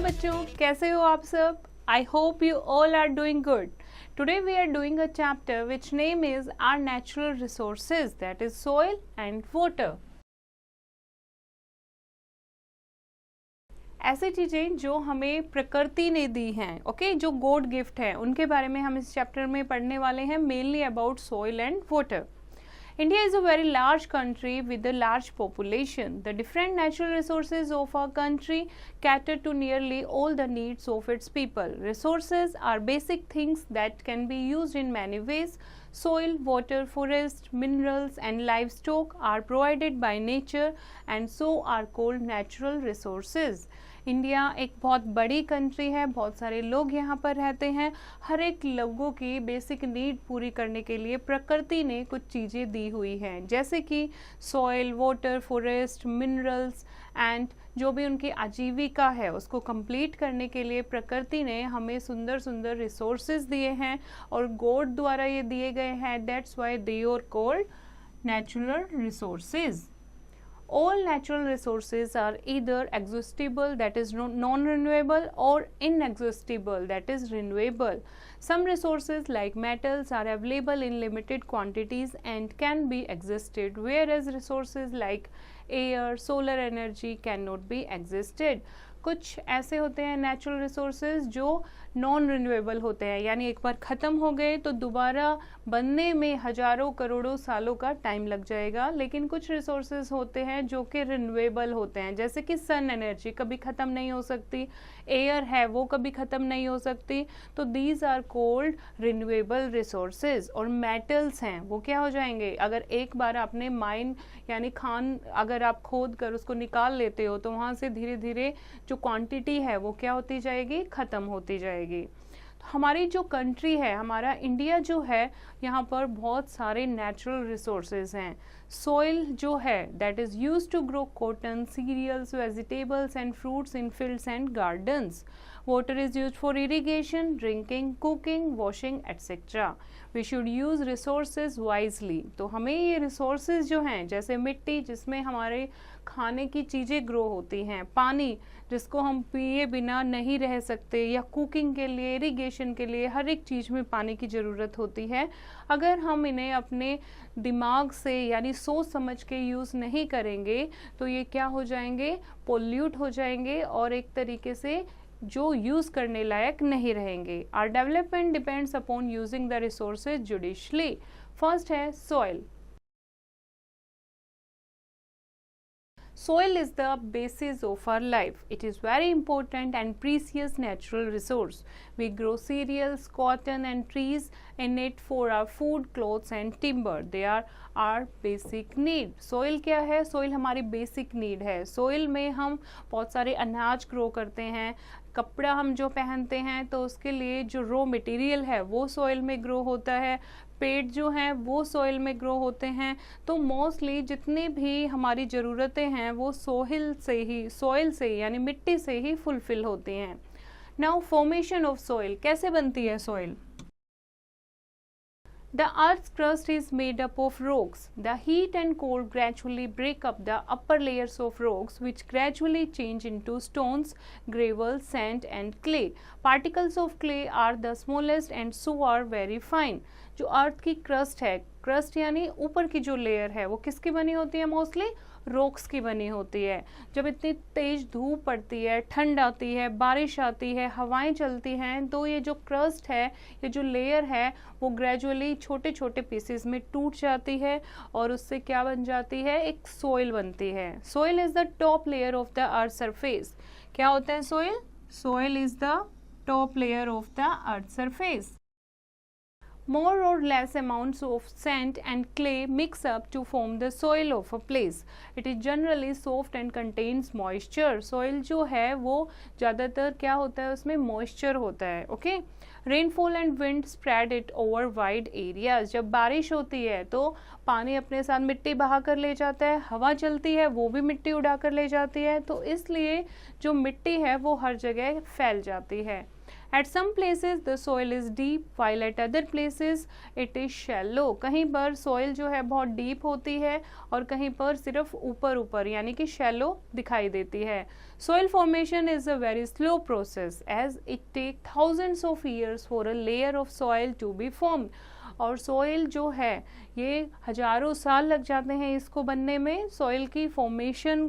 बच्चों, कैसे हो आप सब? I hope you all are doing good. Today we are doing a chapter which name is our natural resources, that is soil and water. ऐसी चीज़ें जो हमें प्रकृति ने दी हैं, ओके, जो गॉड गिफ्ट है, उनके बारे में हम इस चैप्टर में पढ़ने वाले हैं, mainly about soil and water. India is a very large country with a large population. The different natural resources of our country cater to nearly all the needs of its people. Resources are basic things that can be used in many ways. Soil, water, forest, minerals and livestock are provided by nature and so are called natural resources. India एक बहुत बड़ी country है, बहुत सारे लोग यहाँ पर रहते हैं। हर एक लोगों की बेसिक नीड पूरी करने के लिए प्रकृति ने कुछ चीज़ें दी हुई हैं, जैसे कि soil, water, forest, minerals and जो भी उनकी आजीविका है उसको कंप्लीट करने के लिए प्रकृति ने हमें सुंदर सुंदर रिसोर्सेज दिए हैं और गॉड द्वारा ये दिए गए हैं। That's why they are called natural resources. All natural resources are either exhaustible, that is non-renewable, or inexhaustible, that is renewable. Some resources like metals are available in limited quantities and can be exhausted, whereas resources like air, solar energy cannot be exhausted. कुछ ऐसे होते हैं natural resources जो non renewable होते हैं, यानी एक बार ख़त्म हो गए तो दोबारा बनने में हज़ारों करोड़ों सालों का टाइम लग जाएगा। लेकिन कुछ रिसोर्सेज होते हैं जो कि रिन्यूएबल होते हैं, जैसे कि सन एनर्जी कभी ख़त्म नहीं हो सकती, एयर है वो कभी ख़त्म नहीं हो सकती, तो these are called renewable resources. और मेटल्स हैं वो क्या हो जाएंगे, अगर एक बार आपने माइन यानी खान अगर आप खोद कर उसको निकाल लेते हो तो वहाँ से धीरे धीरे जो क्वांटिटी है वो क्या होती जाएगी, ख़त्म होती जाएगी. तो हमारी जो कंट्री है, हमारा इंडिया जो है, यहाँ पर बहुत सारे नेचुरल रिसोर्सेज हैं. सोइल जो है that is used to grow cotton, cereals, vegetables and fruits in fields and gardens. Water is used for irrigation, drinking, cooking, washing, etc. We should use resources wisely. तो हमें ये resources जो हैं, जैसे मिट्टी जिसमें हमारे खाने की चीज़ें ग्रो होती हैं, पानी जिसको हम पिए बिना नहीं रह सकते, या कुकिंग के लिए, इरिगेशन के लिए, हर एक चीज़ में पानी की ज़रूरत होती है. अगर हम इन्हें अपने दिमाग से यानी सोच समझ के यूज़ नहीं करेंगे तो ये क्या हो जाएंगे, पोल्यूट हो जाएंगे और एक तरीके से जो यूज़ करने लायक नहीं रहेंगे. Our development depends upon using the resources judiciously. First है soil. Soil is the basis of our life. It is very important and precious natural resource. We grow cereals, cotton and trees in it for our food, clothes and timber. They are our basic need. Soil क्या है? Soil हमारी basic need है. Soil में हम बहुत सारे अनाज grow करते हैं, कपड़ा हम जो पहनते हैं तो उसके लिए जो रॉ मटेरियल है वो सॉइल में ग्रो होता है, पेड़ जो हैं वो सॉइल में ग्रो होते हैं. तो मोस्टली जितनी भी हमारी ज़रूरतें हैं वो सॉइल से यानी मिट्टी से ही फुलफिल होती हैं. नाउ फॉर्मेशन ऑफ सॉइल, कैसे बनती है soil? The earth's crust is made up of rocks. The heat and cold gradually break up the upper layers of rocks, which gradually change into stones, gravel, sand and clay. Particles of clay are the smallest and so are very fine. जो अर्थ की crust है, crust यानी ऊपर की जो layer है वो किसकी बनी होती है, मोस्टली रॉक्स की बनी होती है. जब इतनी तेज धूप पड़ती है, ठंड आती है, बारिश आती है, हवाएं चलती हैं, तो ये जो क्रस्ट है, ये जो लेयर है वो ग्रेजुअली छोटे छोटे पीसेस में टूट जाती है और उससे क्या बन जाती है, एक सोइल बनती है. Soil is the top layer of the earth surface. क्या होता है soil? Soil is the top layer of the earth surface. More or less amounts of sand and clay mix up to form the soil of a place. It is generally soft and contains moisture. Soil जो है वो ज़्यादातर क्या होता है, उसमें moisture होता है. Okay? Rainfall and wind spread it over wide areas. जब बारिश होती है तो पानी अपने साथ मिट्टी बहा कर ले जाता है, हवा चलती है वो भी मिट्टी उड़ा कर ले जाती है, तो इसलिए जो मिट्टी है वो हर जगह फैल जाती है. At some places the soil is deep while at other places it is shallow. कहीं पर soil जो है बहुत deep होती है और कहीं पर सिर्फ ऊपर ऊपर यानी कि shallow दिखाई देती है. Soil formation is a very slow process as it takes thousands of years for a layer of soil to be formed. और soil जो है ये हजारों साल लग जाते हैं इसको बनने में. soil की formation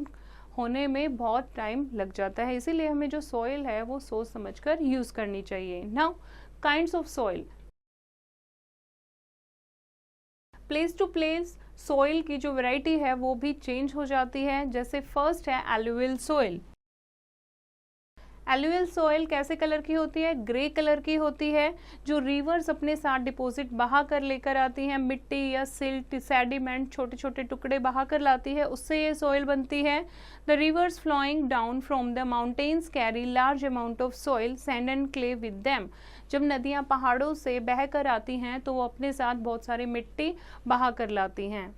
होने में बहुत टाइम लग जाता है, इसीलिए हमें जो सॉइल है वो सोच समझकर यूज करनी चाहिए. Now kinds of soil. Place to place soil की जो वैरायटी है वो भी चेंज हो जाती है. जैसे फर्स्ट है एलुवियल सॉइल. एलुवियल सॉइल कैसे कलर की होती है? ग्रे कलर की होती है. जो रिवर्स अपने साथ डिपॉजिट बहा कर लेकर आती हैं, मिट्टी या सिल्ट, सेडिमेंट, छोटे छोटे टुकड़े बहा कर लाती है, उससे ये सॉइल बनती है. The rivers flowing down from the mountains carry large amount of soil, sand and clay with them. जब नदियां पहाड़ों से बह कर आती हैं तो वो अपने साथ बहुत सारी मिट्टी बहा कर लाती हैं.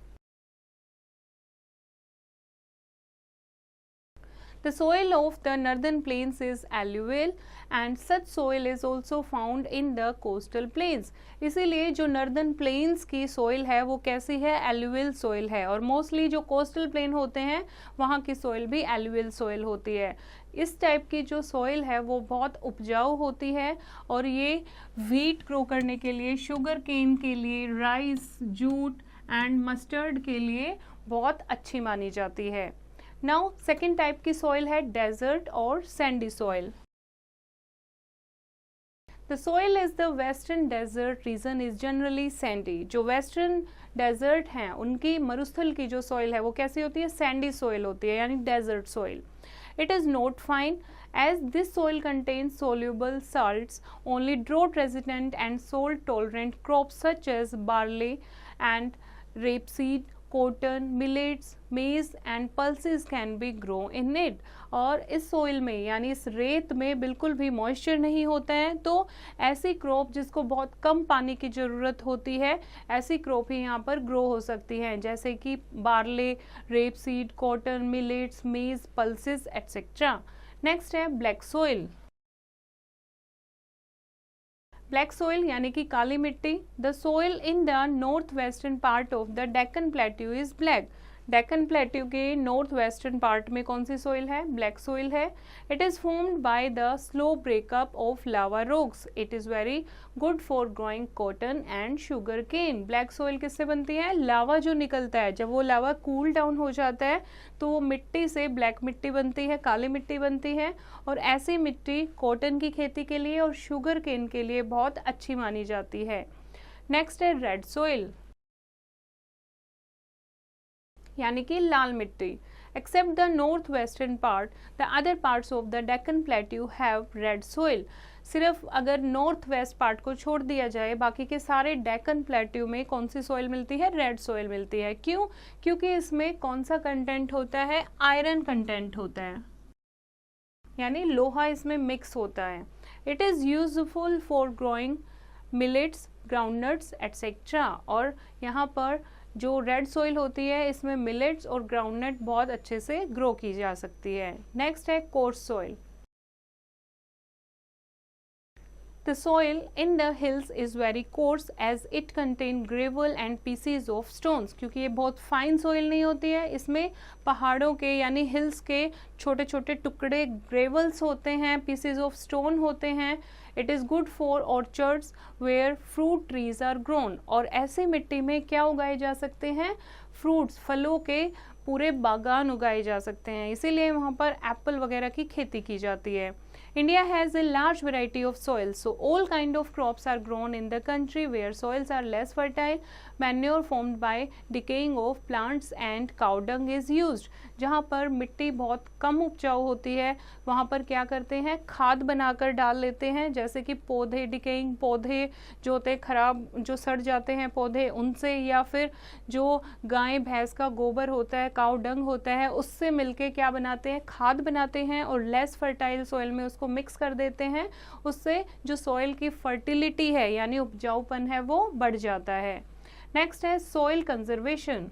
The soil of the northern plains is alluvial and such soil is also found in the coastal plains. इसीलिए जो northern plains की soil है वो कैसी है? alluvial soil है. और mostly जो coastal plain होते हैं वहाँ की soil भी alluvial soil होती है. इस टाइप की जो soil है वो बहुत उपजाऊ होती है और ये wheat grow करने के लिए, sugar cane के लिए, rice, jute and mustard के लिए बहुत अच्छी मानी जाती है. नाउ सेकेंड टाइप की सॉइल है डेजर्ट और sandy soil. The soil is the western desert region is generally sandy. जो वेस्टर्न डेजर्ट हैं उनकी मरुस्थल की जो सॉइल है वो कैसी होती है? सैंडी सॉइल होती है यानी desert soil. It is not fine as this soil contains soluble salts. Only drought resistant and salt tolerant crops such as barley and rapeseed, cotton, millets, maize and pulses can be grown in it. और इस soil में यानी इस रेत में बिल्कुल भी moisture नहीं होता है, तो ऐसी क्रॉप जिसको बहुत कम पानी की ज़रूरत होती है ऐसी क्रॉप ही यहाँ पर ग्रो हो सकती हैं, जैसे कि barley, rapeseed, cotton, millets, maize, pulses etcetera. Next है ब्लैक सोइल. ब्लैक सोइल यानी कि काली मिट्टी. The soil in the north western part of the Deccan plateau is black. Deccan plateau के नॉर्थ वेस्टर्न पार्ट में कौन सी सोइल है? ब्लैक सोइल है. It is formed by the slow breakup of lava rocks. It is very good for growing cotton and sugar cane. Black soil किससे बनती है? लावा जो निकलता है, जब वो लावा कूल डाउन हो जाता है तो वो मिट्टी से ब्लैक मिट्टी बनती है, काली मिट्टी बनती है. और ऐसी मिट्टी कॉटन की खेती के लिए और शुगर केन के लिए बहुत अच्छी मानी जाती है. नेक्स्ट है रेड सोइल यानी कि लाल मिट्टी. Except the north western part the other parts of the Deccan plateau have red soil. सिर्फ अगर नॉर्थ वेस्ट पार्ट को छोड़ दिया जाए बाकी के सारे डेक्कन प्लेट्यू में कौन सी सोइल मिलती है? रेड सोइल मिलती है. क्यों? क्योंकि इसमें कौन सा कंटेंट होता है? आयरन कंटेंट होता है यानी लोहा इसमें मिक्स होता है. It is useful for growing millets, groundnuts etcetera. और यहाँ पर जो रेड सोइल होती है इसमें मिलेट्स और ग्राउंडनट बहुत अच्छे से ग्रो की जा सकती है. नेक्स्ट है course soil. The soil in the hills is very coarse as it contain gravel and pieces of stones. क्योंकि ये बहुत फाइन सोइल नहीं होती है, इसमें पहाड़ों के यानी हिल्स के छोटे छोटे टुकड़े ग्रेवल्स होते हैं, पीसेज ऑफ स्टोन होते हैं. It is good for orchards where fruit trees are grown. और ऐसी मिट्टी में क्या उगाए जा सकते हैं? फ्रूट्स, फलों के पूरे बागान उगाए जा सकते हैं, इसीलिए वहाँ पर एप्पल वगैरह की खेती की जाती है. India has a large variety of soils, so all kind of crops are grown in the country where soils are less fertile. Manure formed by decaying of plants and cow dung is used. जहाँ पर मिट्टी बहुत कम उपजाऊ होती है वहाँ पर क्या करते हैं? खाद बनाकर डाल लेते हैं, जैसे कि पौधे, डिकेइंग पौधे जो होते हैं खराब, जो सड़ जाते हैं पौधे, उनसे, या फिर जो गाय भैंस का गोबर होता है, काउ डंग होता है, उससे मिलके क्या बनाते हैं? खाद बनाते हैं और लेस फर्टाइल सॉइल में उसको मिक्स कर देते हैं. उससे जो सॉइल की फर्टिलिटी है यानी उपजाऊपन है वो बढ़ जाता है. नेक्स्ट है सॉइल कंजर्वेशन.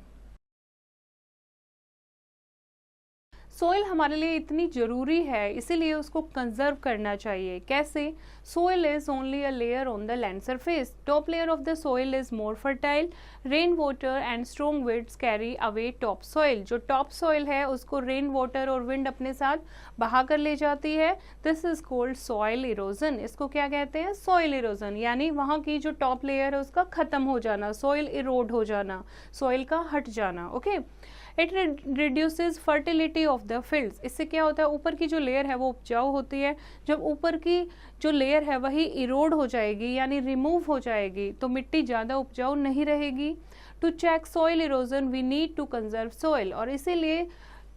सोइल हमारे लिए इतनी ज़रूरी है, इसीलिए उसको कंजर्व करना चाहिए। कैसे? Soil is only a layer on the land surface. Top layer of the soil is more fertile. Rain water and strong winds carry away top soil. जो टॉप सोइल है उसको रेन वाटर और wind अपने साथ बहा कर ले जाती है। This is called soil erosion. इसको क्या कहते हैं? सॉइल इरोजन, यानी वहाँ की जो टॉप लेयर है उसका खत्म हो जाना, सॉइल इरोड हो जाना, सॉइल का हट जाना। Okay, it reduces fertility of the fields. इससे क्या होता है, ऊपर की जो लेयर है वो उपजाऊ होती है। जब ऊपर की जो लेयर है वही इरोड हो जाएगी यानी रिमूव हो जाएगी तो मिट्टी ज़्यादा उपजाऊ नहीं रहेगी। To check soil erosion we need to conserve soil. और इसीलिए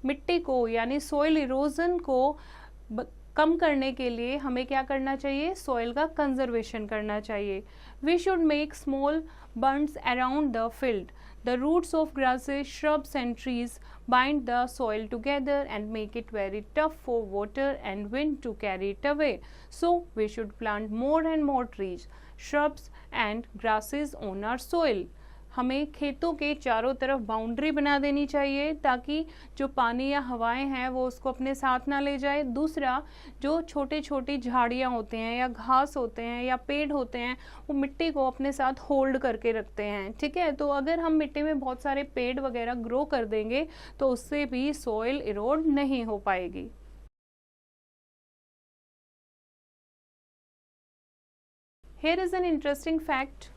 मिट्टी को यानी सॉइल इरोजन को कम करने के लिए हमें क्या करना चाहिए? सॉइल का कंजर्वेशन करना चाहिए। We should make small bunds around the field. The roots of grasses, shrubs and trees bind the soil together and make it very tough for water and wind to carry it away. So we should plant more and more trees, shrubs and grasses on our soil. हमें खेतों के चारों तरफ boundary बना देनी चाहिए ताकि जो पानी या हवाएं हैं वो उसको अपने साथ ना ले जाए। दूसरा, जो छोटे छोटी झाड़ियाँ होते हैं या घास होते हैं या पेड़ होते हैं वो मिट्टी को अपने साथ होल्ड करके रखते हैं। ठीक है, तो अगर हम मिट्टी में बहुत सारे पेड़ वगैरह ग्रो कर देंगे तो उससे भी सॉइल इरोड नहीं हो पाएगी। Here is an interesting fact.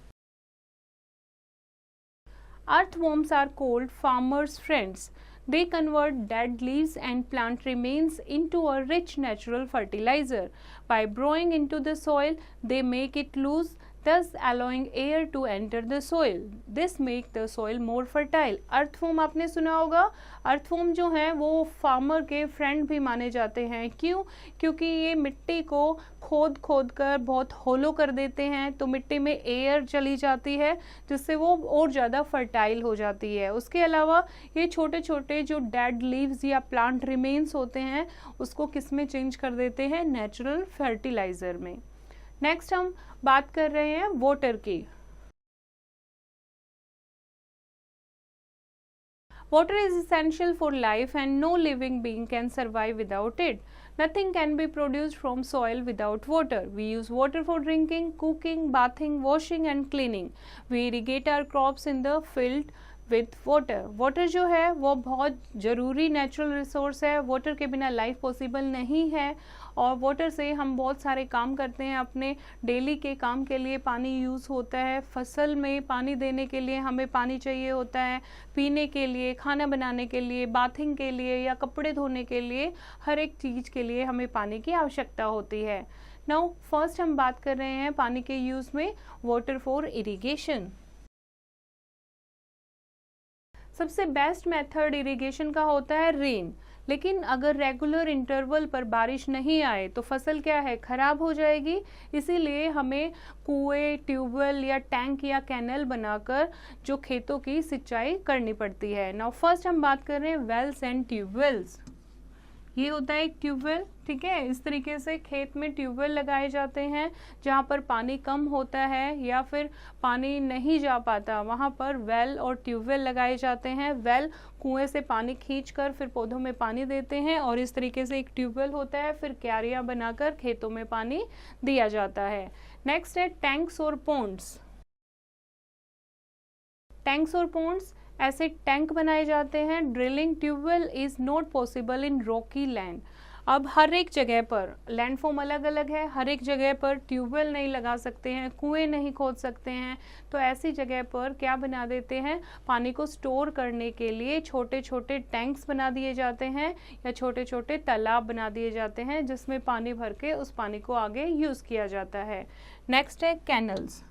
Earthworms are called farmers' friends. They convert dead leaves and plant remains into a rich natural fertilizer. By burrowing into the soil, they make it loose, thus allowing air to enter the soil. This makes the soil more fertile. Earthworm आपने सुना होगा। Earthworm जो हैं वो farmer के friend भी माने जाते हैं। क्यों? क्योंकि ये मिट्टी को खोद खोद कर बहुत होलो कर देते हैं तो मिट्टी में एयर चली जाती है जिससे वो और ज़्यादा फर्टाइल हो जाती है। उसके अलावा ये छोटे छोटे जो डेड लीव्स या प्लांट रिमेन्स होते हैं उसको किस में चेंज कर देते हैं? नेचुरल फर्टिलाइजर में। नेक्स्ट हम बात कर रहे हैं वाटर की। Water is essential for life and no living being can survive without it. Nothing can be produced from soil without water. We use water for drinking, cooking, bathing, washing and cleaning. We irrigate our crops in the field with water. Water जो है वो बहुत ज़रूरी natural resource है। Water के बिना life possible नहीं है और वाटर से हम बहुत सारे काम करते हैं। अपने डेली के काम के लिए पानी यूज़ होता है, फसल में पानी देने के लिए हमें पानी चाहिए होता है, पीने के लिए, खाना बनाने के लिए, बाथिंग के लिए या कपड़े धोने के लिए, हर एक चीज़ के लिए हमें पानी की आवश्यकता होती है। नाउ फर्स्ट हम बात कर रहे हैं पानी के यूज़ में वाटर फॉर इरिगेशन। सबसे बेस्ट मेथड इरिगेशन का होता है रेन। लेकिन अगर रेगुलर इंटरवल पर बारिश नहीं आए तो फसल क्या है? खराब हो जाएगी। इसीलिए हमें कुएं, ट्यूबवेल या टैंक या कैनल बनाकर जो खेतों की सिंचाई करनी पड़ती है। नाउ फर्स्ट हम बात कर रहे हैं वेल्स एंड ट्यूबवेल्स। ये होता है एक ट्यूबवेल। ठीक है, इस तरीके से खेत में ट्यूबवेल लगाए जाते हैं जहाँ पर पानी कम होता है या फिर पानी नहीं जा पाता, वहाँ पर वेल और ट्यूबवेल लगाए जाते हैं। वेल कुएं से पानी खींचकर फिर पौधों में पानी देते हैं और इस तरीके से एक ट्यूबवेल होता है, फिर क्यारियाँ बनाकर खेतों में पानी दिया जाता है। नेक्स्ट है टैंक्स और पॉन्ड्स। टैंक्स और पॉन्ड्स ऐसे टैंक बनाए जाते हैं। Drilling tubewell is not possible in rocky land. अब हर एक जगह पर लैंडफॉर्म अलग अलग है, हर एक जगह पर ट्यूबवेल नहीं लगा सकते हैं, कुएं नहीं खोद सकते हैं, तो ऐसी जगह पर क्या बना देते हैं? पानी को स्टोर करने के लिए छोटे छोटे टैंक्स बना दिए जाते हैं या छोटे छोटे तालाब बना दिए जाते हैं जिसमें पानी भर के उस पानी को आगे यूज़ किया जाता है। नेक्स्ट है कैनल्स।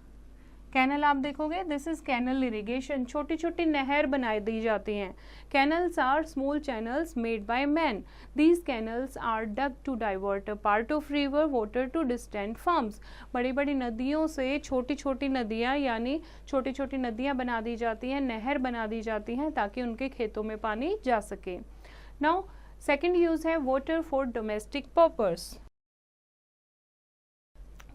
कैनल आप देखोगे, दिस इज कैनल इरिगेशन। छोटी छोटी नहर बनाई दी जाती हैं। Canals are small channels made by man. These canals are dug to divert a part of river water to distant farms. बड़ी बड़ी नदियों से छोटी छोटी नदियाँ यानी छोटी छोटी नदियाँ बना दी जाती हैं, नहर बना दी जाती हैं ताकि उनके खेतों में पानी जा सके। नाउ सेकेंड यूज है water for domestic purpose.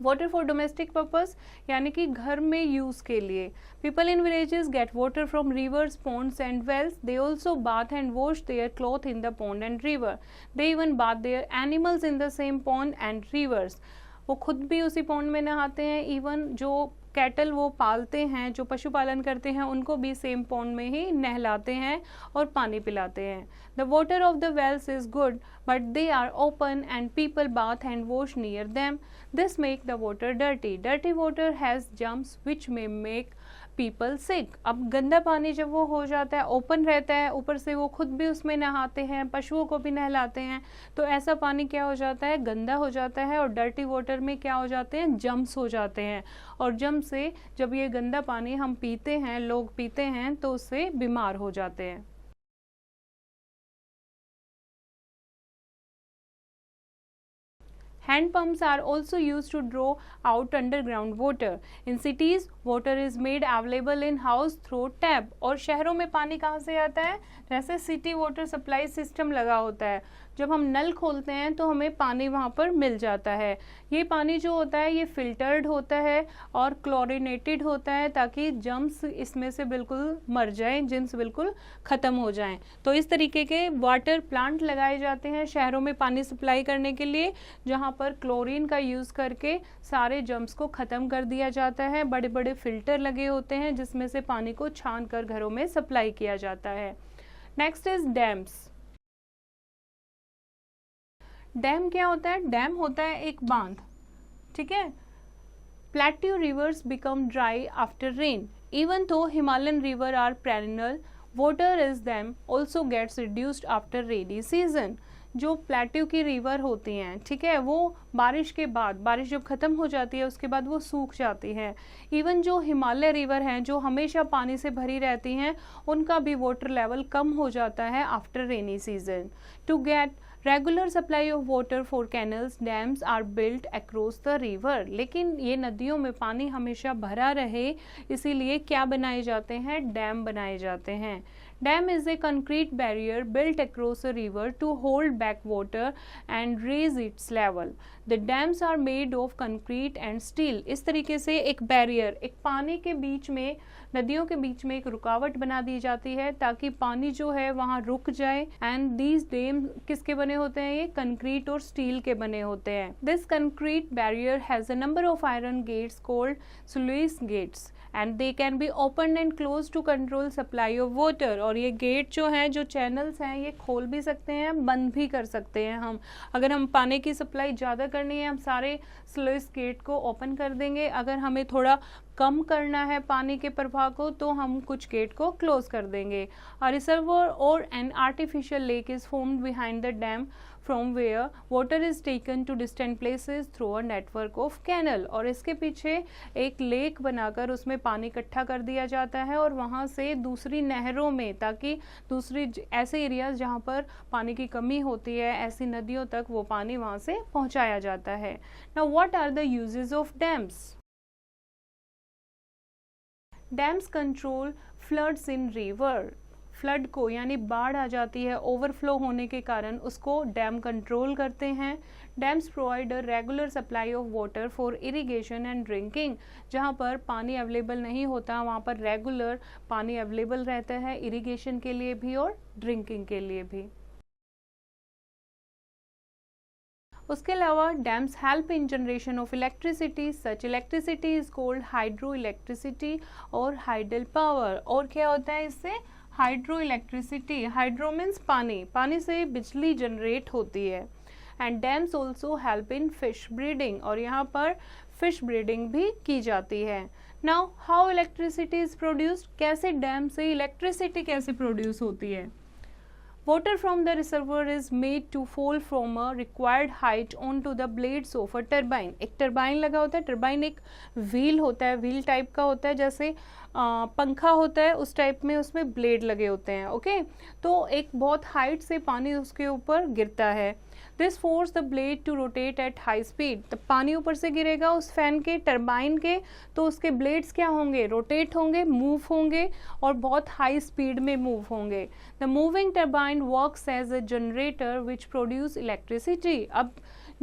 Water for domestic purpose यानी कि घर में यूज़ के लिए. People in villages get water from rivers, ponds and wells. They also bath and wash their cloth in the pond and river. They even bath their animals in the same pond and rivers. वो खुद भी उसी pond में नहाते हैं. Even जो cattle वो पालते हैं, जो पशुपालन करते हैं, उनको भी सेम पॉन्ड में ही नहलाते हैं और पानी पिलाते हैं. The water of the wells is good but they are open and people bath and wash near them. This make the water dirty. Dirty water has germs which may make people sick. अब गंदा पानी जब वो हो जाता है, open रहता है, ऊपर से वो खुद भी उसमें नहाते हैं, पशुओं को भी नहलाते हैं, तो ऐसा पानी क्या हो जाता है, गंदा हो जाता है. और डर्टी वाटर में क्या हो जाते हैं, जम्स हो जाते हैं. और जम से जब ये गंदा पानी हम पीते हैं, लोग पीते हैं, तो उससे बीमार हो जाते हैं. Hand pumps are also used to draw out underground water. In cities, water is made available in house through tap. और शहरों में पानी कहाँ से आता है, जैसे सिटी वाटर सप्लाई सिस्टम लगा होता है. जब हम नल खोलते हैं तो हमें पानी वहाँ पर मिल जाता है. ये पानी जो होता है ये फिल्टर्ड होता है और क्लोरिनेटेड होता है ताकि जम्स इसमें से बिल्कुल मर जाएं, जिम्स बिल्कुल ख़त्म हो जाएं. तो इस तरीके के वाटर प्लांट लगाए जाते हैं शहरों में पानी सप्लाई करने के लिए, जहाँ पर क्लोरीन का यूज़ करके सारे जम्स को ख़त्म कर दिया जाता है. बड़े बड़े फिल्टर लगे होते हैं जिसमें से पानी को छान कर घरों में सप्लाई किया जाता है. Next is dams. डैम क्या होता है, डैम होता है एक बांध. ठीक है. Plateau rivers become dry after rain. Even though Himalayan river are perennial, water is them also gets reduced after rainy season. जो प्लेट्यू की रिवर होती हैं, ठीक है, वो बारिश के बाद, बारिश जब ख़त्म हो जाती है उसके बाद वो सूख जाती हैं. इवन जो हिमालय रिवर हैं जो हमेशा पानी से भरी रहती हैं, उनका भी वाटर लेवल कम हो जाता है after rainy season. To get regular supply of water for canals, dams are built across the river. लेकिन ये नदियों में पानी हमेशा भरा रहे इसीलिए क्या बनाए जाते हैं, डैम बनाए जाते हैं. Dam is a concrete barrier built across a river to hold back water and raise its level. The dams are made of concrete and steel. इस तरीके से एक बैरियर, एक पानी के बीच में, नदियों के बीच में एक रुकावट बना दी जाती है ताकि पानी जो है वहाँ रुक जाए. एंड दीज डैम किसके बने होते हैं, ये कंक्रीट और स्टील के बने होते हैं. This concrete barrier has a number of iron gates called sluice gates and they can be open and close to control supply of water. और ये गेट जो हैं, जो चैनल्स हैं, ये खोल भी सकते हैं, बंद भी कर सकते हैं. हम अगर हम पानी की सप्लाई ज़्यादा करनी है, हम सारे स्लुइस गेट को ओपन कर देंगे. अगर हमें थोड़ा कम करना है पानी के प्रवाह को तो हम कुछ गेट को क्लोज कर देंगे. अ रिजर्वोयर और an artificial lake is formed behind the dam from where water is taken to distant places through a network of canal. और इसके पीछे एक लेक बनाकर उसमें पानी इकट्ठा कर दिया जाता है और वहाँ से दूसरी नहरों में, ताकि दूसरी ऐसे एरियाज जहाँ पर पानी की कमी होती है, ऐसी नदियों तक वो पानी वहाँ से पहुँचाया जाता है. Now what are the uses of dams? Dams control floods in river. Flood को, यानी बाढ़ आ जाती है ओवरफ्लो होने के कारण, उसको डैम कंट्रोल करते हैं. Dams provide a regular supply of water for irrigation and drinking. जहाँ पर पानी अवेलेबल नहीं होता वहाँ पर रेगुलर पानी अवेलेबल रहता है इरिगेशन के लिए भी और ड्रिंकिंग के लिए भी. उसके अलावा dams help in generation of electricity. Such electricity is called hydro electricity और हाइडल पावर. और क्या होता है इससे, हाइड्रो इलेक्ट्रिसिटी. हाइड्रो मीन्स पानी, पानी से बिजली जनरेट होती है. And dams also help in fish breeding. और यहाँ पर फिश ब्रीडिंग भी की जाती है. Now how electricity is produced. कैसे डैम से इलेक्ट्रिसिटी कैसे प्रोड्यूस होती है. Water from the reservoir is made to fall from a required height onto the blades of a turbine. एक टर्बाइन लगा होता है. टर्बाइन एक व्हील होता है, व्हील टाइप का होता है, जैसे पंखा होता है उस टाइप में, उसमें ब्लेड लगे होते हैं. ओके, तो एक बहुत हाइट से पानी उसके ऊपर गिरता है. This force the blade to rotate at high speed. तो पानी ऊपर से गिरेगा उस फैन के, टर्बाइन के, तो उसके ब्लेड्स क्या होंगे, रोटेट होंगे, मूव होंगे और बहुत हाई स्पीड में मूव होंगे. The moving turbine and works as a generator which produce electricity. अब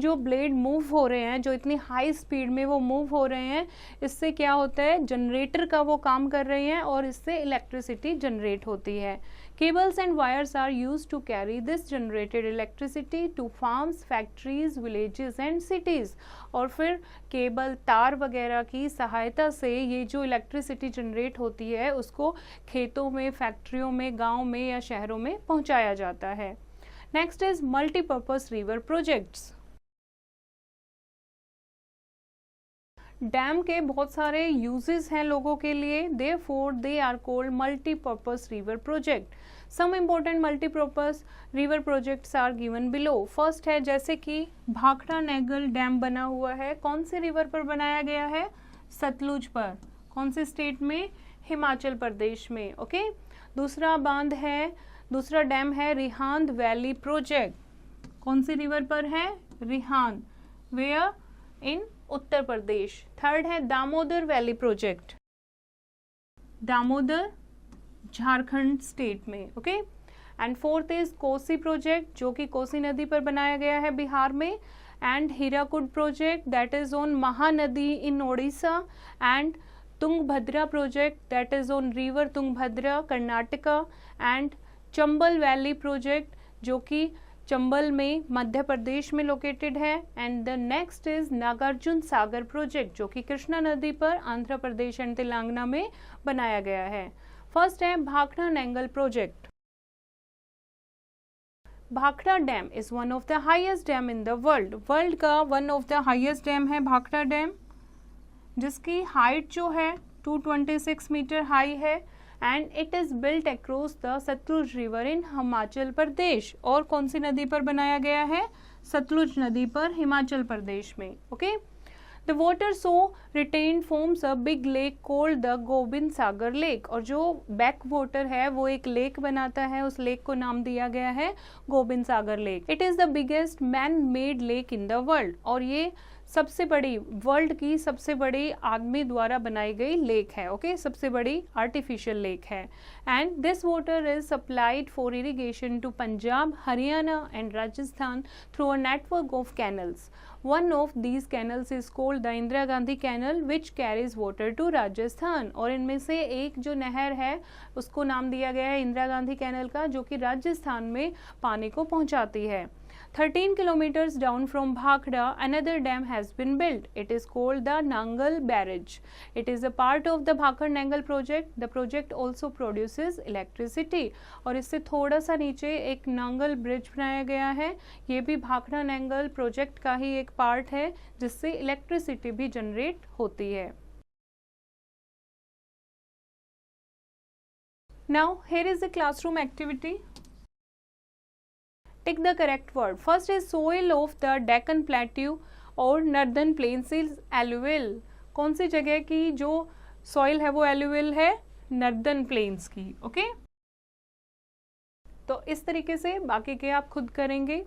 जो ब्लेड मूव हो रहे हैं, जो इतनी हाई स्पीड में वो मूव हो रहे हैं, इससे क्या होता है, जनरेटर का वो काम कर रहे हैं और इससे इलेक्ट्रिसिटी जनरेट होती है. Cables and wires are used to carry this generated electricity to farms, factories, villages and cities. और फिर केबल, तार वगैरह की सहायता से ये जो इलेक्ट्रिसिटी जनरेट होती है उसको खेतों में, फैक्ट्रियों में, गांव में या शहरों में पहुंचाया जाता है. Next is multipurpose river projects. Dam के बहुत सारे यूजेस हैं लोगों के लिए, therefore they are called multipurpose river project. Some important multipurpose river projects are given below. First है जैसे कि भाखड़ा नैगल डैम बना हुआ है, कौन से रिवर पर बनाया गया है, सतलुज पर. कौन से स्टेट में, हिमाचल प्रदेश में. ओके. दूसरा बांध है, दूसरा डैम है रिहांद वैली प्रोजेक्ट. कौन से रिवर पर है, Rihand, where, in Uttar Pradesh. Third है Damodar valley project, Damodar, Jharkhand state में. Okay. And fourth is Kosi project जो कि कोसी नदी पर बनाया गया है बिहार में. And Hirakud project that is on Mahanadi in Odisha. And Tungabhadra project that is on river Tungabhadra, Karnataka. And Chambal valley project जो कि चंबल में मध्य प्रदेश में लोकेटेड है. And the next is Nagarjuna Sagar project जो कि कृष्णा नदी पर आंध्र प्रदेश एंड तेलंगाना में बनाया गया है. फर्स्ट है Bhakra Nangal project. Bhakra dam is one of the highest dam in the world. World का one of the highest dam है भाखड़ा डैम, जिसकी हाइट जो है 226 मीटर हाई है. And it is built across the Sutlej river in Himachal Pradesh. और कौन सी नदी पर बनाया गया है, सतलुज नदी पर, हिमाचल प्रदेश में. Okay. The water so retained forms a big lake called the Gobind Sagar lake. और जो बैक वाटर है वो एक लेक बनाता है, उस लेक को नाम दिया गया है Gobind Sagar lake. It is the biggest man made lake in the world. और ये सबसे बड़ी, वर्ल्ड की सबसे बड़ी आदमी द्वारा बनाई गई लेक है. ओके. सबसे बड़ी आर्टिफिशियल लेक है. And this water is supplied for irrigation to Punjab, Haryana and Rajasthan through a network of canals. One of these canals is called the Indira Gandhi canal which carries water to Rajasthan. और इनमें से एक जो नहर है उसको नाम दिया गया है इंदिरा गांधी कैनल का, जो कि राजस्थान में पानी को पहुंचाती है. 13 kilometers down from Bhakra, another dam has been built. It is called the Nangal Barrage. It is a part of the Bhakra-Nangal project. The project also produces electricity. और इससे थोड़ा सा नीचे एक नांगल ब्रिज बनाया गया है. ये भी भाखड़ा-नैंगल प्रोजेक्ट का ही एक पार्ट है जिससे इलेक्ट्रिसिटी भी जनरेट होती है. Now here is the classroom activity. Take the correct word. First is soil of the Deccan Plateau और Northern Plains is alluvial. कौन सी जगह की जो सॉइल है वो एलुवियल है, नॉर्दर्न प्लेन्स की. ओके. तो इस तरीके से बाकी के आप खुद करेंगे.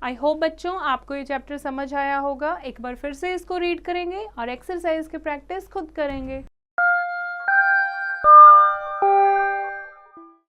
आई होप बच्चों आपको ये चैप्टर समझ आया होगा. एक बार फिर से इसको रीड करेंगे और एक्सरसाइज की प्रैक्टिस खुद करेंगे.